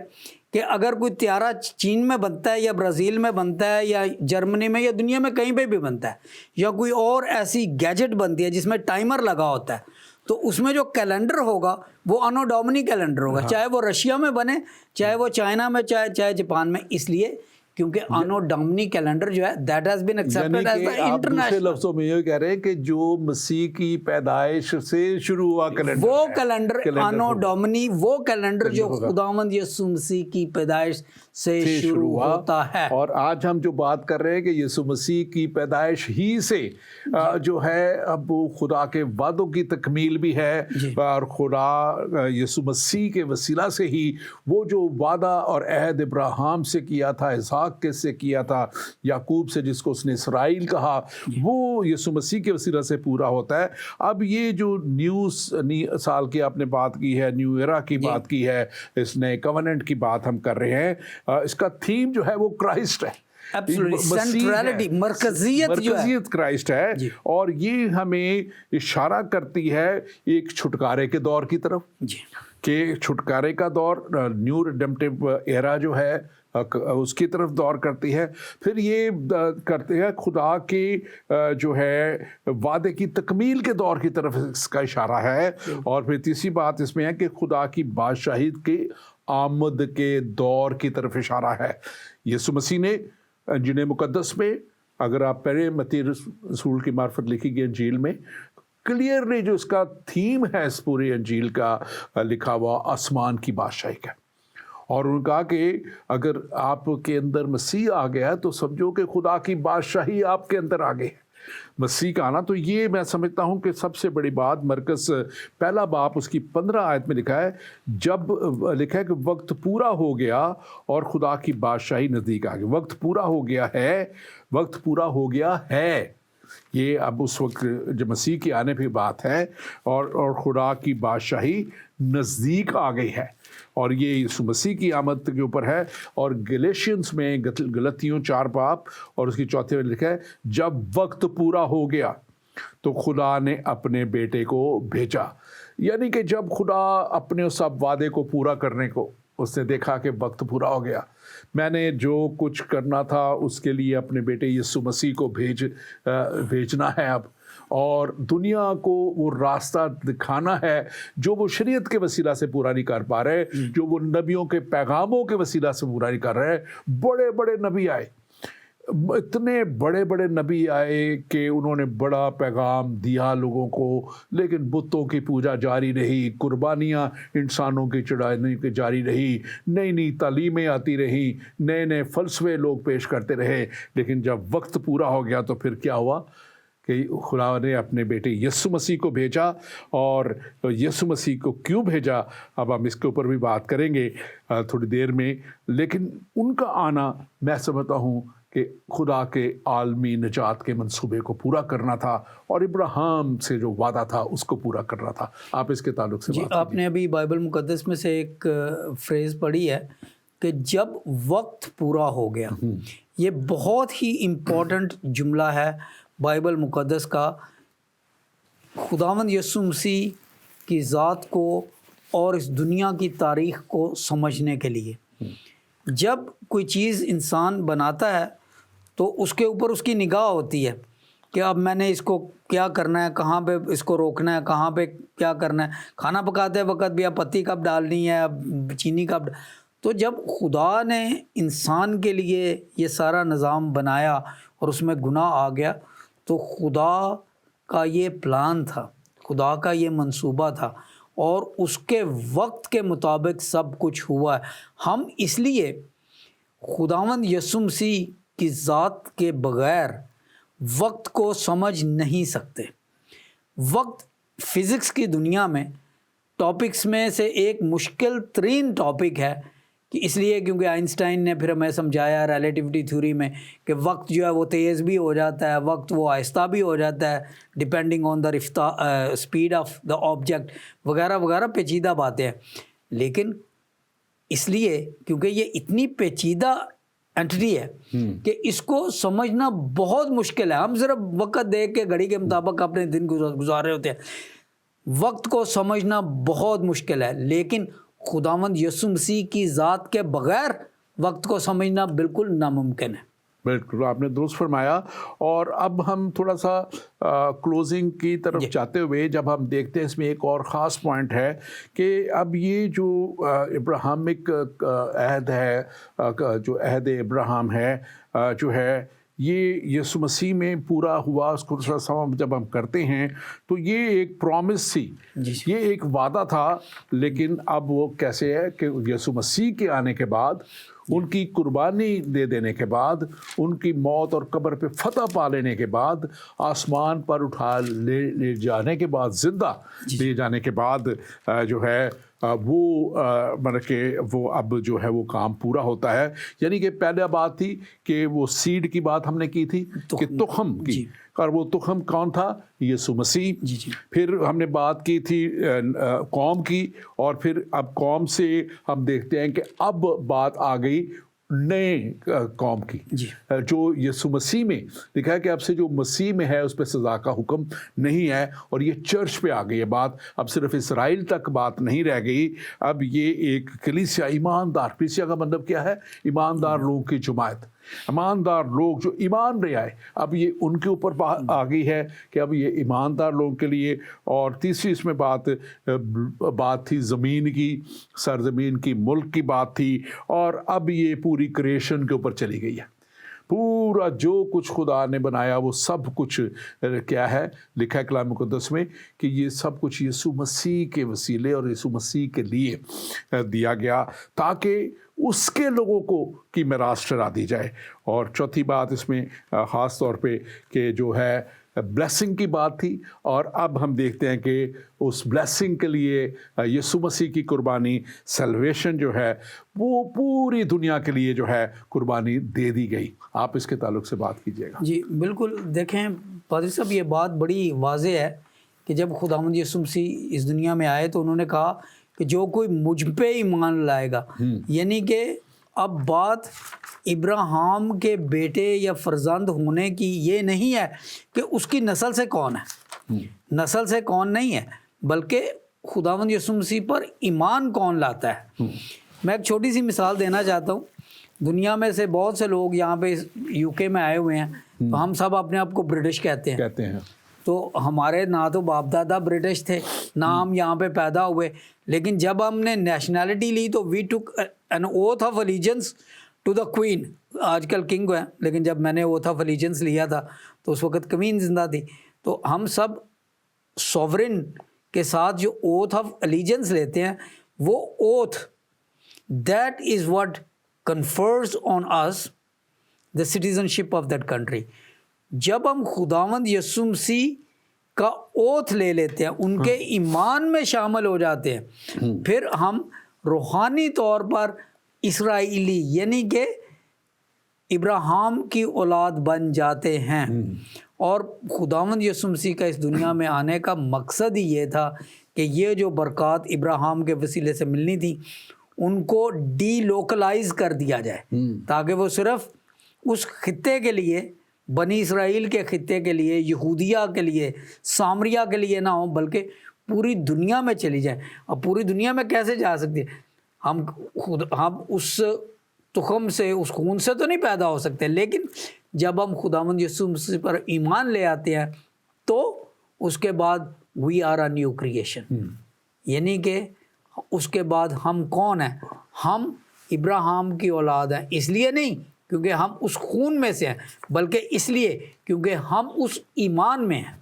S1: کہ اگر کوئی طیارہ چین میں بنتا ہے یا برازیل میں بنتا ہے یا جرمنی میں یا دنیا میں کہیں پہ بھی بنتا ہے، یا کوئی اور ایسی گیجٹ بنتی ہے جس میں ٹائمر لگا ہوتا ہے، تو اس میں جو کیلنڈر ہوگا وہ آنو ڈومنی کیلنڈر ہوگا، چاہے وہ رشیا میں بنے، چاہے وہ چائنا میں، چاہے جاپان میں، اس لیے کیونکہ آنو ڈومنی کیلنڈر جو ہے that has been accepted as the international.
S2: لفظوں میں یہ کہہ رہے ہیں کہ جو مسیح کی پیدائش سے شروع ہوا کیلنڈر،
S1: وہ کیلنڈر آنو ڈومنی، وہ کیلنڈر جو خداوند یسوع مسیح کی پیدائش سے شروع ہوتا ہے.
S2: اور آج ہم جو بات کر رہے ہیں کہ یسوع مسیح کی پیدائش ہی سے جو ہے اب وہ خدا کے وعدوں کی تکمیل بھی ہے, اور خدا یسوع مسیح کے وسیلہ سے ہی وہ جو وعدہ اور عہد ابراہیم سے کیا تھا, اسحاق کے سے کیا تھا, یعقوب سے جس کو اس نے اسرائیل کہا, وہ یسوع مسیح کے وسیلہ سے پورا ہوتا ہے. اب یہ جو نیو سال کی آپ نے بات کی ہے, نیو ایرا کی بات کی ہے, اس نئے کووننٹ کی بات ہم کر رہے ہیں, اس کا تھیم جو ہے وہ کرائسٹ ہے,
S1: سینٹرلٹی, مرکزیت
S2: کرائسٹ ہے. اور یہ ہمیں اشارہ کرتی ہے ایک چھٹکارے کے دور کی طرف, کہ چھٹکارے کا دور, نیو ریڈمپٹیو ایرا جو ہے اس کی طرف دور کرتی ہے. پھر یہ کرتے ہیں خدا کی جو ہے وعدے کی تکمیل کے دور کی طرف اس کا اشارہ ہے. اور پھر تیسری بات اس میں ہے کہ خدا کی بادشاہی کے آمد کے دور کی طرف اشارہ ہے. یسوع مسیح نے انجیل مقدس میں, اگر آپ پڑھیں متی رسول کی معرفت لکھی گئی انجیل میں, کلیئرلی جو اس کا تھیم ہے اس پوری انجیل کا لکھا ہوا آسمان کی بادشاہی کا. اور انہوں نے کہا کہ اگر آپ کے اندر مسیح آ گیا تو سمجھو کہ خدا کی بادشاہی آپ کے اندر آ گئی ہے. مسیح کا آنا, تو یہ میں سمجھتا ہوں کہ سب سے بڑی بات. مرکز پہلا باب اس کی 15 آیت میں لکھا ہے, جب لکھا ہے کہ وقت پورا ہو گیا اور خدا کی بادشاہی نزدیک آ گئی. وقت پورا ہو گیا ہے, وقت پورا ہو گیا ہے, یہ اب اس وقت جو مسیح کی آنے پہ بات ہے, اور خدا کی بادشاہی نزدیک آ گئی ہے. اور یہ یسوع مسیح کی آمد کے اوپر ہے. اور گلیشینز میں, گلتیوں 4 باب اور اس کی 4 میں لکھا ہے, جب وقت پورا ہو گیا تو خدا نے اپنے بیٹے کو بھیجا. یعنی کہ جب خدا اپنے اس سب وعدے کو پورا کرنے کو, اس نے دیکھا کہ وقت پورا ہو گیا, میں نے جو کچھ کرنا تھا اس کے لیے اپنے بیٹے یسوع مسیح کو بھیجنا ہے اب, اور دنیا کو وہ راستہ دکھانا ہے جو وہ شریعت کے وسیلہ سے پورا نہیں کر پا رہے, جو وہ نبیوں کے پیغاموں کے وسیلہ سے پورا نہیں کر رہے. بڑے بڑے نبی آئے, اتنے بڑے بڑے نبی آئے کہ انہوں نے بڑا پیغام دیا لوگوں کو, لیکن بتوں کی پوجا جاری رہی, قربانیاں انسانوں کی چڑھانے کی جاری رہی, نئی نئی تعلیمیں آتی رہیں, نئے نئے فلسفے لوگ پیش کرتے رہے. لیکن جب وقت پورا ہو گیا تو پھر کیا ہوا کہ خدا نے اپنے بیٹے یسوع مسیح کو بھیجا. اور یسوع مسیح کو کیوں بھیجا, اب ہم اس کے اوپر بھی بات کریں گے تھوڑی دیر میں. لیکن ان کا آنا میں سمجھتا ہوں کہ خدا کے عالمی نجات کے منصوبے کو پورا کرنا تھا, اور ابراہیم سے جو وعدہ تھا اس کو پورا کرنا تھا. آپ اس کے تعلق سے بات
S1: آپ نے ابھی بائبل مقدس میں سے ایک فریز پڑھی ہے کہ جب وقت پورا ہو گیا. یہ بہت ہی امپورٹنٹ جملہ ہے بائبل مقدس کا. خداوند یسوع مسیح کی ذات کو اور اس دنیا کی تاریخ کو سمجھنے کے لیے, جب کوئی چیز انسان بناتا ہے تو اس کے اوپر اس کی نگاہ ہوتی ہے کہ اب میں نے اس کو کیا کرنا ہے, کہاں پہ اس کو روکنا ہے, کہاں پہ کیا کرنا ہے. کھانا پکاتے وقت بھی اب پتی کب ڈالنی ہے, اب چینی کب. تو جب خدا نے انسان کے لیے یہ سارا نظام بنایا اور اس میں گناہ آ گیا, تو خدا کا یہ پلان تھا, خدا کا یہ منصوبہ تھا, اور اس کے وقت کے مطابق سب کچھ ہوا ہے. ہم اس لیے خداوند یسوع مسیح کی ذات کے بغیر وقت کو سمجھ نہیں سکتے. وقت فزکس کی دنیا میں ٹاپکس میں سے ایک مشکل ترین ٹاپک ہے, کہ اس لیے کیونکہ آئنسٹائن نے پھر ہمیں سمجھایا ریلیٹیوٹی تھیوری میں کہ وقت جو ہے وہ تیز بھی ہو جاتا ہے, وقت وہ آہستہ بھی ہو جاتا ہے, depending on the speed of the object وغیرہ وغیرہ پیچیدہ باتیں ہیں. لیکن اس لیے کیونکہ یہ اتنی پیچیدہ اینٹی ہے کہ اس کو سمجھنا بہت مشکل ہے. ہم صرف وقت دیکھ کے گھڑی کے مطابق اپنے دن گزار رہے ہوتے ہیں. وقت کو سمجھنا بہت مشکل ہے, لیکن خداوند یسوع مسیح کی ذات کے بغیر وقت کو سمجھنا بالکل ناممکن ہے.
S2: بالکل آپ نے درست فرمایا. اور اب ہم تھوڑا سا کلوزنگ کی طرف جاتے ہوئے جب ہم دیکھتے ہیں, اس میں ایک اور خاص پوائنٹ ہے کہ اب یہ جو ابراہمک عہد ہے, جو عہد ابراہیم ہے, جو ہے یہ یسوع مسیح میں پورا ہوا، اس کو جب ہم کرتے ہیں تو یہ ایک پرومس تھی، یہ ایک وعدہ تھا، لیکن اب وہ کیسے ہے کہ یسوع مسیح کے آنے کے بعد، ان کی قربانی دے دینے کے بعد، ان کی موت اور قبر پہ فتح پا لینے کے بعد، آسمان پر اٹھا لے جانے کے بعد، زندہ لے جانے کے بعد جو ہے وہ مطلب کہ وہ اب جو ہے وہ کام پورا ہوتا ہے. یعنی کہ پہلے بات تھی کہ وہ سیڈ کی بات ہم نے کی تھی کہ تخم کی، اور وہ تخم کون تھا؟ یسوع مسیح. پھر ہم نے بات کی تھی قوم کی، اور پھر اب قوم سے ہم دیکھتے ہیں کہ اب بات آ گئی نئے قوم کی، جو یسوع مسیح میں لکھا ہے کہ اب سے جو مسیح میں ہے اس پہ سزا کا حکم نہیں ہے، اور یہ چرچ پہ آ گئی ہے بات. اب صرف اسرائیل تک بات نہیں رہ گئی، اب یہ ایک کلیسیا، ایماندار، کلیسیا کا مطلب کیا ہے؟ ایماندار لوگوں کی جماعت، ایماندار لوگ جو ایمان لے آئے، اب یہ ان کے اوپر آ گئی ہے کہ اب یہ ایماندار لوگوں کے لیے. اور تیسری اس میں بات تھی زمین کی، سرزمین کی، ملک کی بات تھی، اور اب یہ پوری کریشن کے اوپر چلی گئی ہے. پورا جو کچھ خدا نے بنایا وہ سب کچھ کیا ہے؟ لکھا ہے کلام مقدس میں کہ یہ سب کچھ یسوع مسیح کے وسیلے اور یسوع مسیح کے لیے دیا گیا، تاکہ اس کے لوگوں کو کی میراث ٹھہرا دی جائے. اور چوتھی بات اس میں خاص طور پہ کہ جو ہے بلیسنگ کی بات تھی، اور اب ہم دیکھتے ہیں کہ اس بلیسنگ کے لیے یسوع مسیح کی قربانی، سیلویشن جو ہے وہ پوری دنیا کے لیے جو ہے قربانی دے دی گئی. آپ اس کے تعلق سے بات کیجیے گا.
S1: جی بالکل. دیکھیں پادری صاحب، یہ بات بڑی واضح ہے کہ جب خداوند یسوع مسیح اس دنیا میں آئے تو انہوں نے کہا کہ جو کوئی مجھ پہ ایمان لائے گا، یعنی کہ اب بات ابراہیم کے بیٹے یا فرزند ہونے کی یہ نہیں ہے کہ اس کی نسل سے کون ہے، نسل سے کون نہیں ہے، بلکہ خداوند یسوع مسیح پر ایمان کون لاتا ہے. میں ایک چھوٹی سی مثال دینا چاہتا ہوں. دنیا میں سے بہت سے لوگ یہاں پہ یو کے میں آئے ہوئے ہیں، تو ہم سب اپنے آپ کو برٹش کہتے ہیں. تو ہمارے نہ تو باپ دادا برٹش تھے، نہ ہم یہاں پہ پیدا ہوئے، لیکن جب ہم نے نیشنلٹی لی تو we take an oath of allegiance to the queen. آج کل کنگ ہے، لیکن جب میں نے اوتھ آف الیجنس لیا تھا تو اس وقت کوئین زندہ تھی. تو ہم سب سوورن کے ساتھ جو اوتھ آف الیجنس لیتے ہیں، وہ oath that is what confers on us the citizenship of that country. جب ہم خداوند یسوع مسیح کا اوتھ لے لیتے ہیں، ان کے ایمان میں شامل ہو جاتے ہیں، پھر ہم روحانی طور پر اسرائیلی یعنی کہ ابراہیم کی اولاد بن جاتے ہیں. اور خداوند یسوع مسیح کا اس دنیا میں آنے کا مقصد ہی یہ تھا کہ یہ جو برکات ابراہیم کے وسیلے سے ملنی تھی ان کو ڈی لوکلائز کر دیا جائے، تاکہ وہ صرف اس خطے کے لیے، بنی اسرائیل کے خطے کے لیے، یہودیہ کے لیے، سامریہ کے لیے نہ ہوں، بلکہ پوری دنیا میں چلی جائیں. اب پوری دنیا میں کیسے جا سکتی ہے؟ ہم اس تخم سے، اس خون سے تو نہیں پیدا ہو سکتے، لیکن جب ہم خداوند یسوع مسیح پر ایمان لے آتے ہیں تو اس کے بعد we are a new creation. یعنی کہ اس کے بعد ہم کون ہیں؟ ہم ابراہیم کی اولاد ہیں، اس لیے نہیں کیونکہ ہم اس خون میں سے ہیں، بلکہ اس لیے کیونکہ ہم اس ایمان میں ہیں.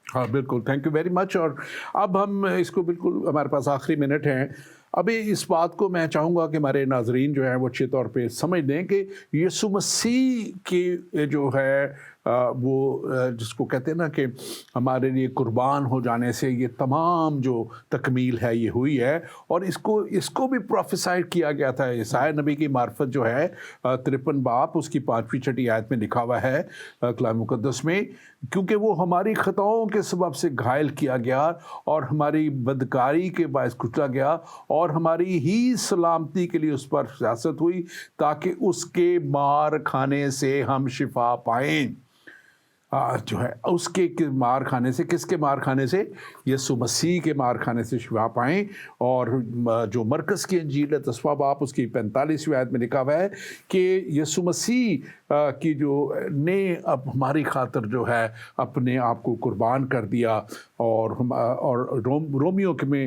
S2: ہاں بالکل، تھینک یو ویری مچ. اور اب ہم اس کو بالکل، ہمارے پاس آخری منٹ ہیں. ابھی اس بات کو میں چاہوں گا کہ ہمارے ناظرین جو ہیں وہ اچھے طور پہ سمجھ لیں کہ یسوع مسیح کی جو ہے وہ جس کو کہتے ہیں نا کہ ہمارے لیے قربان ہو جانے سے یہ تمام جو تکمیل ہے یہ ہوئی ہے. اور اس کو بھی پروفیسائڈ کیا گیا تھا یسایا نبی کی معرفت جو ہے 53 باب اس کی 5ویں 6 آیت میں لکھا ہوا ہے کلام مقدس میں، کیونکہ وہ ہماری خطاؤں کے سبب سے گھائل کیا گیا اور ہماری بدکاری کے باعث کچلا گیا، اور ہماری ہی سلامتی کے لیے اس پر سیاست ہوئی تاکہ اس کے مار کھانے سے ہم شفا پائیں. جو ہے اس کے مار کھانے سے، کس کے مار کھانے سے؟ یسوع مسیح کے مار کھانے سے شفا پائیں. اور جو مرکز کی انجیل ہے 10واں باب اس کی 45ویں آیت میں لکھا ہوا ہے کہ یسوع مسیح کی جو نے اب ہماری خاطر جو ہے اپنے آپ کو قربان کر دیا. اور رومیو میں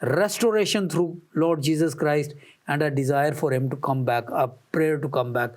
S1: restoration through Lord Jesus Christ and a desire for him to come back, a prayer to come back।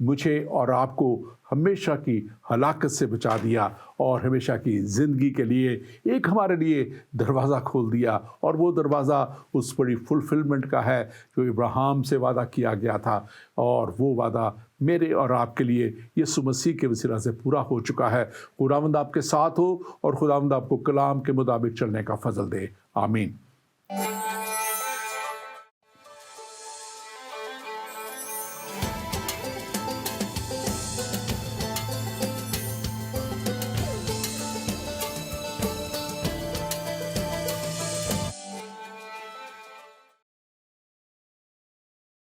S2: مجھے اور آپ کو ہمیشہ کی ہلاکت سے بچا دیا اور ہمیشہ کی زندگی کے لیے ایک ہمارے لیے دروازہ کھول دیا، اور وہ دروازہ اس بڑی فلفلمنٹ کا ہے جو ابراہیم سے وعدہ کیا گیا تھا، اور وہ وعدہ میرے اور آپ کے لیے یسوع مسیح کے وسیلہ سے پورا ہو چکا ہے۔ خداوند آپ کے ساتھ ہو اور خداوند آپ کو کلام کے مطابق چلنے کا فضل دے، آمین۔